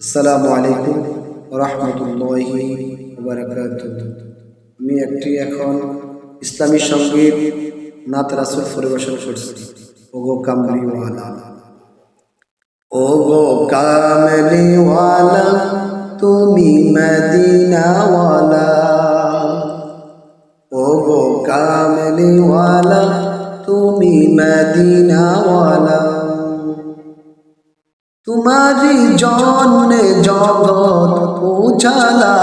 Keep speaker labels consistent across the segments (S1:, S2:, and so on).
S1: আসসালামু আলাইকুম রহমতুল্লাহি বারাকাতুহু। আমি এখন ইসলামী সঙ্গীত নাত রাসূল পরিবেশন করছি। ওগো কামলিওয়ালা, ওগো কামলিওয়ালা, তুমি মদিনাওয়ালা। ওগো কামলিওয়ালা, তুমি মদিনাওয়ালা। तुम्हारी जौने जगत उजाला,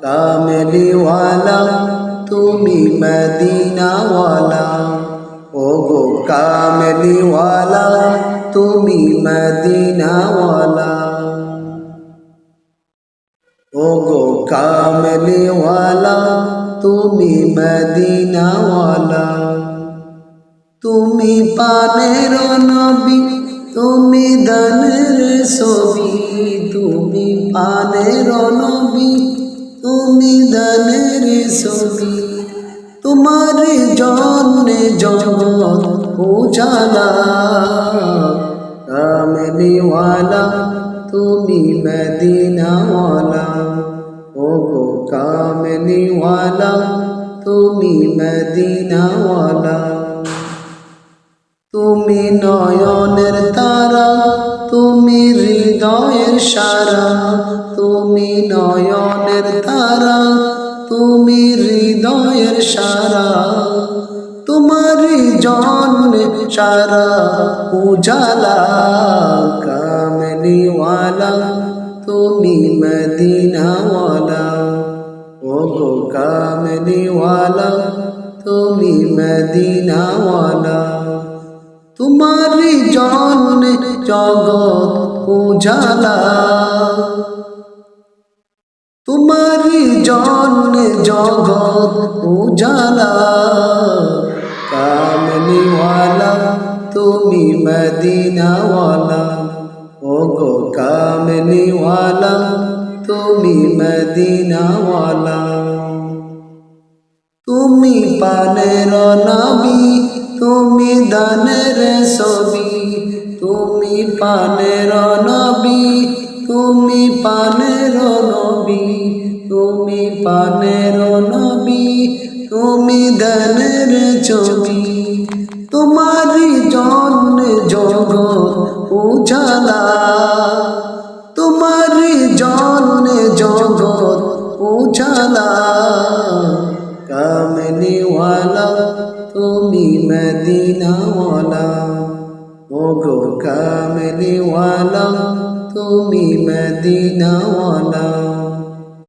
S1: कामली वाला तुम्ही मदीना वाला। ओगो कामली वाला तुम्ही मदीना वाला। ओगो कामली वाला तुम्ही मदीना वाला। তুমি পানের নবী, তুমি দানের ছবি। তুমি পানের নবী, তুমি দানের ছবি। তোমার জন্যে জগৎ উজালা, কামলিওয়ালা তুমি মদিনাওয়ালা। ওগো কামলিওয়ালা তুমি মদিনাওয়ালা। তুমি নয়নের তারা, তুমি হৃদয়ের সারা। তুমি নয়নের তারা, তুমি হৃদয়ের সারা। তোমার জন্যে সারা উজালা, কামলিওয়ালা তুমি মদিনাওয়ালা। ওগো কামলিওয়ালা তুমি মদিনাওয়ালা। तुम्हारी जौने जगत उजाला, तुम्हारी जौने जगत उजाला। कामली वाला तुम्ही मदीना वाला। ओगो कामली वाला तुम्ही मदीना वाला। তুমি পানের নবী, তুমি দানের ছবি। তুমি পানের নবী, তুমি পানের নবী। তুমি পানের নবী, তুমি দানের ছবি। তোমারি জন্যে জগৎ উজালা, তোমারি জন্যে জগৎ উজালা। কামলিওয়ালা তুমি মদিনাওয়ালা। ওগো কামলিওয়ালা তুমি মদিনাওয়ালা।